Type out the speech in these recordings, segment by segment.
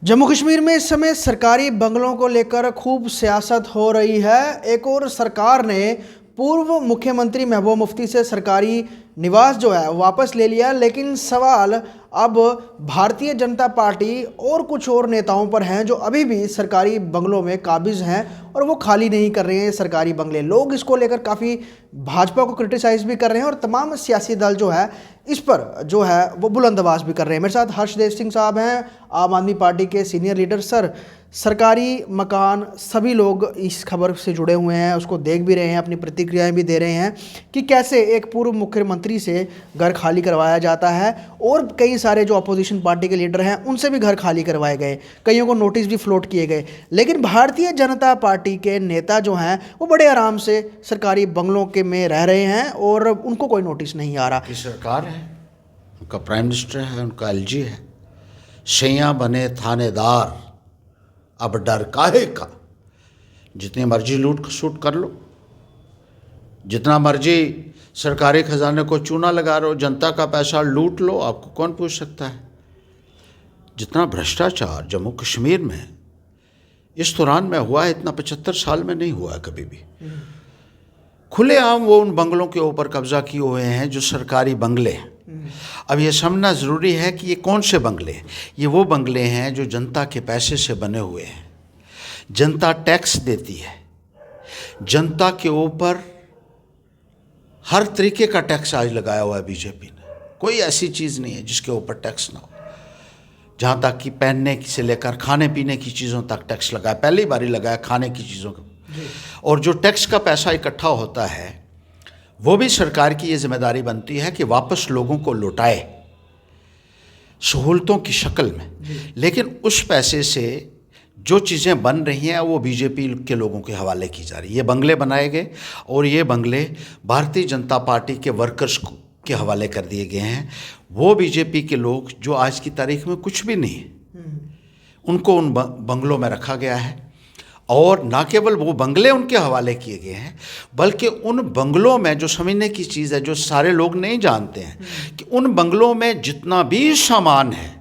जम्मू कश्मीर में इस समय सरकारी बंगलों को लेकर खूब सियासत हो रही है। एक और सरकार ने पूर्व मुख्यमंत्री महबूबा मुफ्ती से सरकारी निवास जो है वापस ले लिया, लेकिन सवाल अब भारतीय जनता पार्टी और कुछ और नेताओं पर हैं जो अभी भी सरकारी बंगलों में काबिज हैं और वो खाली नहीं कर रहे हैं सरकारी बंगले। लोग इसको लेकर काफ़ी भाजपा को क्रिटिसाइज भी कर रहे हैं और तमाम सियासी दल जो है इस पर जो है वो बुलंद आवाज़ भी कर रहे हैं। मेरे साथ हर्षदेव सिंह साहब हैं, आम आदमी पार्टी के सीनियर लीडर। सर, सरकारी मकान सभी लोग इस खबर से जुड़े हुए हैं, उसको देख भी रहे हैं, अपनी प्रतिक्रियाएं भी दे रहे हैं कि कैसे एक पूर्व मुख्यमंत्री से घर खाली करवाया जाता है और कई सारे जो अपोजिशन पार्टी के लीडर हैं उनसे भी घर खाली करवाए गए, कईयों को नोटिस भी फ्लोट किए गए। लेकिन भारतीय जनता पार्टी के नेता जो हैं वो बड़े आराम से सरकारी बंगलों के में रह रहे हैं और उनको कोई नोटिस नहीं आ रहा। सरकार है, उनका प्राइम मिनिस्टर है, उनका एलजी है। शैया बने थानेदार, अब डर काहे का। जितनी मर्जी लूट खसूट कर लो, जितना मर्जी सरकारी खजाने को चूना लगा लो, जनता का पैसा लूट लो, आपको कौन पूछ सकता है। जितना भ्रष्टाचार जम्मू कश्मीर में इस दौरान में हुआ है, इतना 75 साल में नहीं हुआ है कभी भी। खुलेआम वो उन बंगलों के ऊपर कब्जा किए हुए हैं जो सरकारी बंगले हैं। अब ये समझना ज़रूरी है कि ये कौन से बंगले हैं। ये वो बंगले हैं जो जनता के पैसे से बने हुए हैं। जनता टैक्स देती है, जनता के ऊपर हर तरीके का टैक्स आज लगाया हुआ है बीजेपी ने। कोई ऐसी चीज़ नहीं है जिसके ऊपर टैक्स ना हो। जहाँ तक कि पहनने से लेकर खाने पीने की चीज़ों तक टैक्स लगाया, पहली बारी लगाया खाने की चीज़ों का। और जो टैक्स का पैसा इकट्ठा होता है वो भी सरकार की ये जिम्मेदारी बनती है कि वापस लोगों को लौटाए सहूलतों की शक्ल में। लेकिन उस पैसे से जो चीज़ें बन रही हैं वो बीजेपी के लोगों के हवाले की जा रही है। ये बंगले बनाए गए और ये बंगले भारतीय जनता पार्टी के वर्कर्स के हवाले कर दिए गए हैं। वो बीजेपी के लोग जो आज की तारीख में कुछ भी नहीं है, उनको उन बंगलों में रखा गया है। और ना केवल वो बंगले उनके हवाले किए गए हैं, बल्कि उन बंगलों में जो समझने की चीज़ है, जो सारे लोग नहीं जानते हैं, कि उन बंगलों में जितना भी सामान है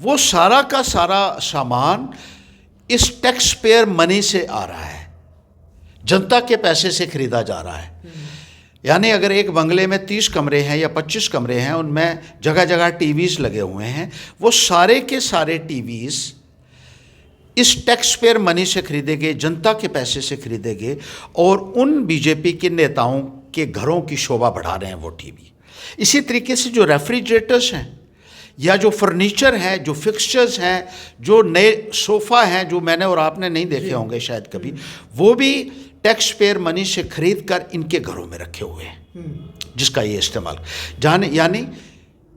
वो सारा का सारा सामान इस टैक्स पेयर मनी से आ रहा है, जनता के पैसे से खरीदा जा रहा है। यानी अगर एक बंगले में 30 कमरे हैं या 25 कमरे हैं, उनमें जगह जगह टीवीज़ लगे हुए हैं, वो सारे के सारे टीवीज़ इस टैक्स पेयर मनी से खरीदे गए, जनता के पैसे से खरीदे गए और उन बीजेपी के नेताओं के घरों की शोभा बढ़ा रहे हैं वो टीवी। इसी तरीके से जो रेफ्रिजरेटर्स हैं या जो फर्नीचर हैं, जो फिक्सचर्स हैं, जो नए सोफ़ा हैं जो मैंने और आपने नहीं देखे होंगे शायद कभी, वो भी टैक्स पेयर मनी से खरीद कर इनके घरों में रखे हुए हैं, जिसका ये इस्तेमाल यानी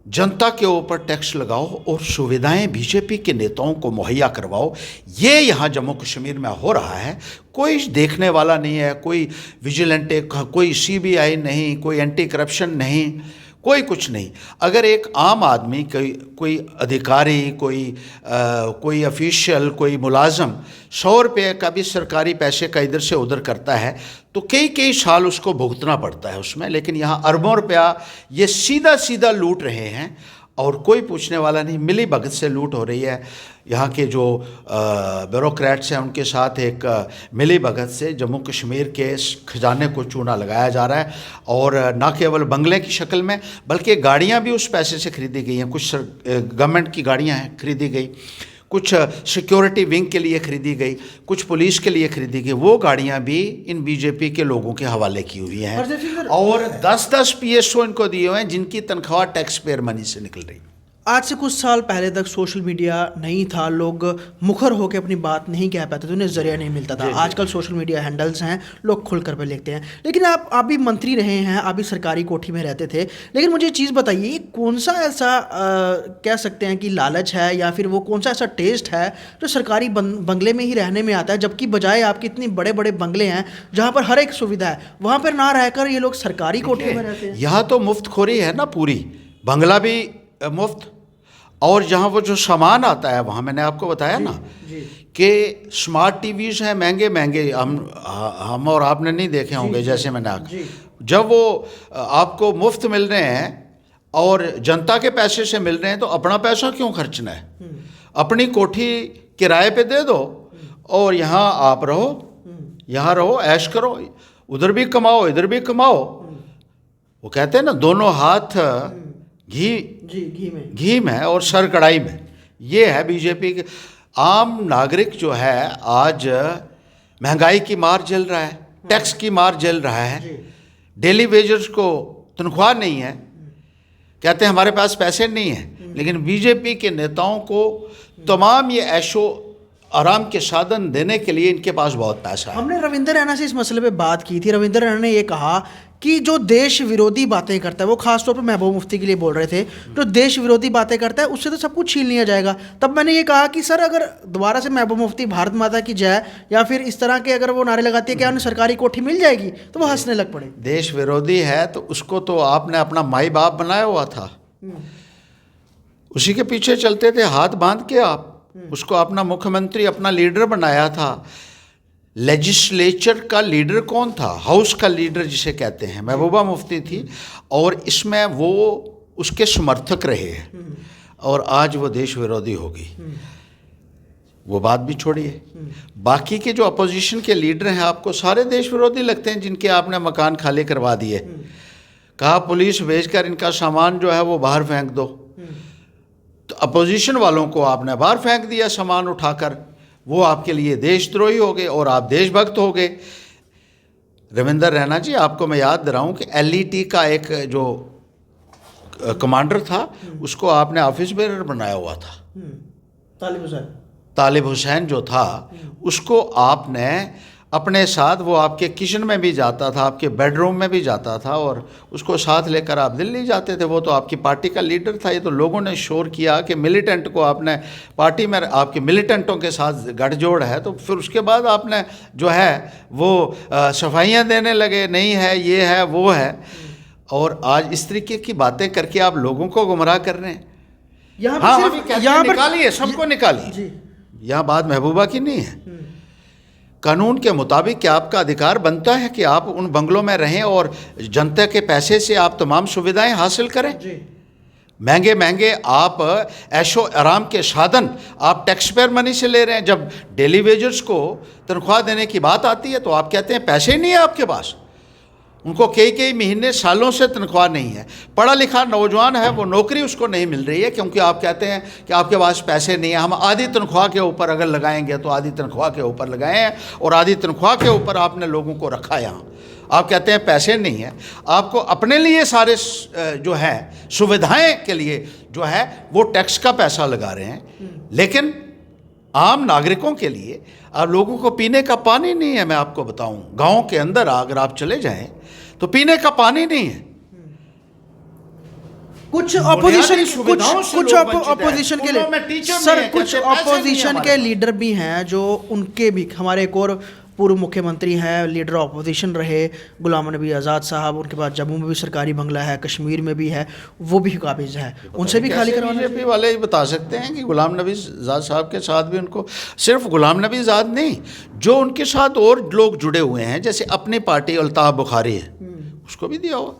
जनता के ऊपर टैक्स लगाओ और सुविधाएं बीजेपी के नेताओं को मुहैया करवाओ। ये यहाँ जम्मू कश्मीर में हो रहा है। कोई देखने वाला नहीं है, कोई विजिलेंट, कोई सीबीआई नहीं, कोई एंटी करप्शन नहीं, कोई कुछ नहीं। अगर एक आम आदमी, कोई अधिकारी, कोई ऑफिशियल, कोई मुलाजम 100 रुपये का भी सरकारी पैसे का इधर से उधर करता है तो कई साल उसको भुगतना पड़ता है उसमें। लेकिन यहाँ अरबों रुपया ये सीधा सीधा लूट रहे हैं और कोई पूछने वाला नहीं। मिली भगत से लूट हो रही है। यहाँ के जो ब्यूरोक्रेट्स हैं उनके साथ एक मिली भगत से जम्मू कश्मीर के खजाने को चूना लगाया जा रहा है। और ना केवल बंगले की शक्ल में बल्कि गाड़ियाँ भी उस पैसे से खरीदी गई हैं। कुछ गवर्नमेंट की गाड़ियाँ हैं खरीदी गई, कुछ सिक्योरिटी विंग के लिए खरीदी गई, कुछ पुलिस के लिए खरीदी गई। वो गाड़ियां भी इन बीजेपी के लोगों के हवाले की हुई हैं और 10-10 PSO इनको दिए हुए हैं जिनकी तनख्वाह टैक्स पेयर मनी से निकल रही। आज से कुछ साल पहले तक सोशल मीडिया नहीं था, लोग मुखर होकर अपनी बात नहीं कह पाते थे, उन्हें जरिया नहीं मिलता था। आजकल सोशल मीडिया हैंडल्स हैं, लोग खुलकर पे लिखते हैं। लेकिन आप भी मंत्री रहे हैं, आप भी सरकारी कोठी में रहते थे। लेकिन मुझे चीज़ बताइए, कौन सा ऐसा कह सकते हैं कि लालच है या फिर वो कौन सा ऐसा टेस्ट है जो सरकारी बंगले में ही रहने में आता है, जबकि बजाय आपके इतने बड़े बड़े बंगले हैं जहाँ पर हर एक सुविधा है, वहाँ पर ना रहकर ये लोग सरकारी कोठी में रहते हैं। यहाँ तो मुफ्तखोरी है ना पूरी, बंगला भी मुफ्त और जहाँ वो जो सामान आता है वहाँ मैंने आपको बताया ना कि स्मार्ट टीवीज़ हैं महंगे महंगे, हम और आपने नहीं देखे होंगे जैसे मैंने जब वो आपको मुफ्त मिल रहे हैं और जनता के पैसे से मिल रहे हैं तो अपना पैसा क्यों खर्चना है। अपनी कोठी किराए पे दे दो और यहाँ आप रहो, यहाँ रहो, ऐश करो, उधर भी कमाओ इधर भी कमाओ। वो कहते हैं ना, दोनों हाथ घी में और सर कढ़ाई में। ये है बीजेपी के। आम नागरिक जो है आज महंगाई की मार झेल रहा है, टैक्स की मार झेल रहा है, डेली वेजर्स को तनख्वाह नहीं है, कहते हैं हमारे पास पैसे नहीं हैं। लेकिन बीजेपी के नेताओं को तमाम ये ऐशो आराम के साधन देने के लिए इनके पास बहुत पैसा है। हमने रविंद्र रैना से इस मसले पे बात की थी। रविंद्र रैना ने ये कहा कि जो देश विरोधी बातें करता है, वो खासतौर पर महबूब मुफ्ती के लिए बोल रहे थे, जो देश विरोधी बातें करता है उससे तो सब कुछ छीन लिया जाएगा। तब मैंने ये कहा कि सर, अगर दोबारा से महबूब मुफ्ती भारत माता की जय या फिर इस तरह के अगर वो नारे लगाती है, क्या उन्हें सरकारी कोठी मिल जाएगी, तो वो हंसने लग पड़े। देश विरोधी है तो उसको तो आपने अपना माई बाप बनाया हुआ था, उसी के पीछे चलते थे हाथ बांध के। आप उसको अपना मुख्यमंत्री, अपना लीडर बनाया था। लेजिस्लेचर का लीडर कौन था? हाउस का लीडर जिसे कहते हैं, महबूबा मुफ्ती थी, और इसमें वो उसके समर्थक रहे हैं। और आज वो देश विरोधी होगी, वो बात भी छोड़िए। बाकी के जो अपोजिशन के लीडर हैं आपको सारे देश विरोधी लगते हैं, जिनके आपने मकान खाली करवा दिए। कहा पुलिस भेजकर इनका सामान जो है वो बाहर फेंक दो, तो अपोजिशन वालों को आपने बाहर फेंक दिया सामान उठाकर। वो आपके लिए देशद्रोही हो गए और आप देशभक्त हो गए। रविंद्र रैना जी, आपको मैं याद दिलाऊं कि एलईटी का एक जो कमांडर था, उसको आपने ऑफिस बेरर बनाया हुआ था। तालिब हुसैन जो था, उसको आपने अपने साथ, वो आपके किचन में भी जाता था, आपके बेडरूम में भी जाता था, और उसको साथ लेकर आप दिल्ली जाते थे। वो तो आपकी पार्टी का लीडर था। ये तो लोगों ने शोर किया कि मिलिटेंट को आपने पार्टी में, आपके मिलिटेंटों के साथ गठजोड़ है। तो फिर उसके बाद आपने जो है वो सफाइयाँ देने लगे, नहीं है, ये है, वो है। और आज इस तरीके की बातें करके आप लोगों को गुमराह कर रहे हैं। यहाँ निकालिए, सबको निकालिए। यहाँ बात महबूबा की नहीं है। कानून के मुताबिक क्या आपका अधिकार बनता है कि आप उन बंगलों में रहें और जनता के पैसे से आप तमाम सुविधाएं हासिल करें? महंगे महंगे आप ऐशो आराम के साधन आप टैक्स पेयर मनी से ले रहे हैं। जब डेली वेजर्स को तनख्वाह देने की बात आती है तो आप कहते हैं पैसे ही नहीं है आपके पास। उनको कई महीने, सालों से तनख्वाह नहीं है। पढ़ा लिखा नौजवान है, वो नौकरी उसको नहीं मिल रही है, क्योंकि आप कहते हैं कि आपके पास पैसे नहीं है। हम आधी तनख्वाह के ऊपर अगर लगाएंगे तो आधी तनख्वाह के ऊपर लगाए हैं, और आधी तनख्वाह के ऊपर आपने लोगों को रखा यहाँ। आप कहते हैं पैसे नहीं है। आपको अपने लिए सारे जो है सुविधाएं के लिए जो है वो टैक्स का पैसा लगा रहे हैं, लेकिन आम नागरिकों के लिए, अब लोगों को पीने का पानी नहीं है। मैं आपको बताऊं, गाँव के अंदर अगर आप चले जाएं तो पीने का पानी नहीं है। कुछ अपोजिशन के लिए सर, कुछ अपोजिशन के लीडर भी हैं जो उनके भी, हमारे एक और पूर्व मुख्यमंत्री हैं, लीडर ऑपोजिशन रहे, गुलाम नबी आज़ाद साहब, उनके पास जम्मू में भी सरकारी बंगला है, कश्मीर में भी है, वो भी काबिज है, उनसे भी खाली करवाना। बीजेपी वाले ही बता सकते हैं कि गुलाम नबी आज़ाद साहब के साथ भी, उनको सिर्फ गुलाम नबी आज़ाद नहीं, जो उनके साथ और लोग जुड़े हुए हैं, जैसे अपनी पार्टी अल्ताफ़ बुखारी है, उसको भी दिया हुआ।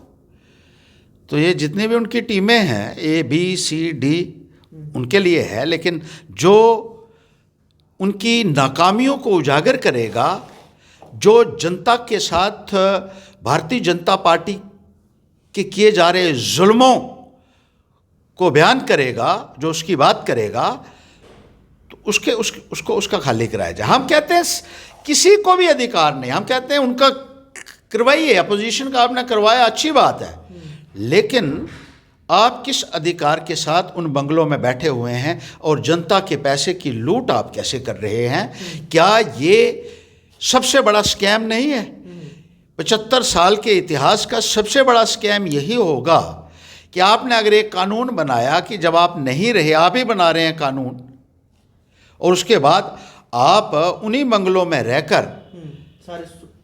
तो ये जितनी भी उनकी टीमें हैं, A, B, C, D, उनके लिए है। लेकिन जो उनकी नाकामियों को उजागर करेगा, जो जनता के साथ भारतीय जनता पार्टी के किए जा रहे जुल्मों को बयान करेगा, जो उसकी बात करेगा, तो उसको उसका खाली कराया जाए। हम कहते हैं किसी को भी अधिकार नहीं, हम कहते हैं उनका करवाइए, अपोजिशन का आपने करवाया, अच्छी बात है, लेकिन आप किस अधिकार के साथ उन बंगलों में बैठे हुए हैं और जनता के पैसे की लूट आप कैसे कर रहे हैं? क्या ये सबसे बड़ा स्कैम नहीं है? 75 साल के इतिहास का सबसे बड़ा स्कैम यही होगा कि आपने अगर एक कानून बनाया कि जब आप नहीं रहे, आप ही बना रहे हैं कानून, और उसके बाद आप उन्हीं बंगलों में रहकर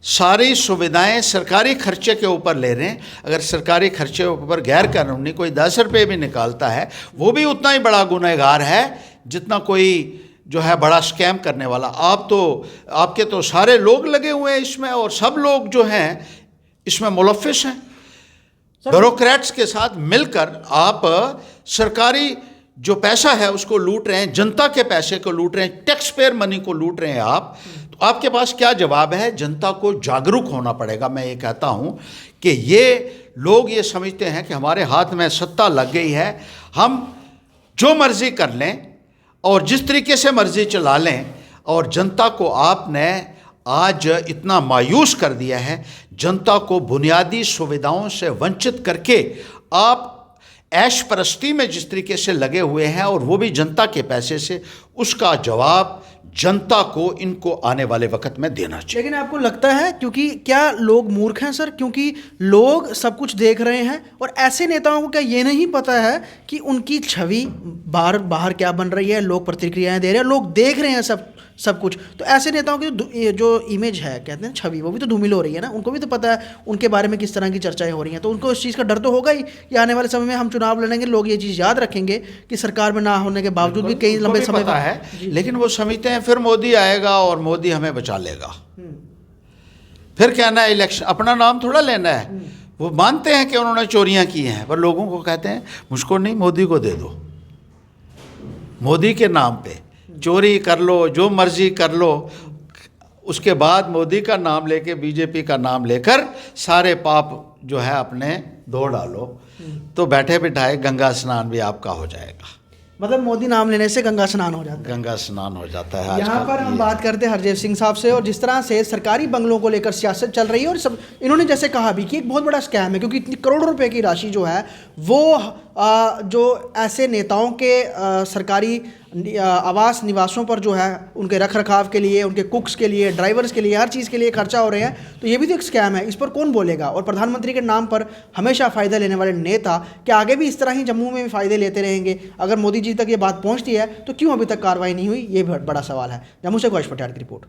सारी सुविधाएं सरकारी खर्चे के ऊपर ले रहे हैं। अगर सरकारी खर्चे के ऊपर गैर कानूनी कोई 10 रुपये भी निकालता है, वो भी उतना ही बड़ा गुनहगार है जितना कोई जो है बड़ा स्कैम करने वाला। आपके तो सारे लोग लगे हुए हैं इसमें, और सब लोग जो हैं इसमें मुलफ़िस हैं। ब्यूरोक्रेट्स के साथ मिलकर आप सरकारी जो पैसा है उसको लूट रहे हैं, जनता के पैसे को लूट रहे हैं, टैक्स पेयर मनी को लूट रहे हैं आप, तो आपके पास क्या जवाब है? जनता को जागरूक होना पड़ेगा। मैं ये कहता हूँ कि ये लोग ये समझते हैं कि हमारे हाथ में सत्ता लग गई है, हम जो मर्जी कर लें और जिस तरीके से मर्जी चला लें, और जनता को आपने आज इतना मायूस कर दिया है। जनता को बुनियादी सुविधाओं से वंचित करके आप ऐश परस्ती में जिस तरीके से लगे हुए हैं, और वो भी जनता के पैसे से, उसका जवाब जनता को इनको आने वाले वक्त में देना चाहिए। लेकिन आपको लगता है, क्योंकि क्या लोग मूर्ख हैं सर? क्योंकि लोग सब कुछ देख रहे हैं और ऐसे नेताओं को क्या ये नहीं पता है कि उनकी छवि बाहर क्या बन रही है? लोग प्रतिक्रियाएं दे रहे हैं, लोग देख रहे हैं सब कुछ। तो ऐसे नेताओं की ये जो इमेज है, कहते हैं छवि, वो भी तो धूमिल हो रही है ना। उनको भी तो पता है उनके बारे में किस तरह की चर्चाएं हो रही हैं, तो उनको इस चीज़ का डर तो होगा ही कि आने वाले समय में हम चुनाव लड़ेंगे, लोग ये चीज़ याद रखेंगे कि सरकार में ना होने के बावजूद भी कई लंबे समय पता है, लेकिन वो समझते हैं फिर मोदी आएगा और मोदी हमें बचा लेगा। फिर कहना है इलेक्शन, अपना नाम थोड़ा लेना है। वो मानते हैं कि उन्होंने चोरियां की हैं, पर लोगों को कहते हैं मुझको नहीं, मोदी को दे दो। मोदी के नाम पे चोरी कर लो, जो मर्जी कर लो, उसके बाद मोदी का नाम लेके, बीजेपी का नाम लेकर सारे पाप जो है अपने धो डालो, तो बैठे बिठाए गंगा स्नान भी आपका हो जाएगा। मतलब मोदी नाम लेने से गंगा स्नान हो जाता है। गंगा स्नान हो जाता है। यहाँ पर हम बात करते हैं हरदेव सिंह साहब से, और जिस तरह से सरकारी बंगलों को लेकर सियासत चल रही है, और सब इन्होंने जैसे कहा भी कि एक बहुत बड़ा स्कैम है, क्योंकि इतनी करोड़ों रुपए की राशि जो है वो जो ऐसे नेताओं के सरकारी आवास निवासों पर जो है उनके रख रखाव के लिए, उनके कुक्स के लिए, ड्राइवर्स के लिए, हर चीज़ के लिए खर्चा हो रहे हैं। तो ये भी तो एक स्कैम है, इस पर कौन बोलेगा? और प्रधानमंत्री के नाम पर हमेशा फ़ायदा लेने वाले नेता क्या आगे भी इस तरह ही जम्मू में भी फ़ायदे लेते रहेंगे? अगर मोदी जी तक ये बात पहुँचती है तो क्यों अभी तक कार्रवाई नहीं हुई? ये बड़ा सवाल है। जम्मू से गौश पटियाल की रिपोर्ट।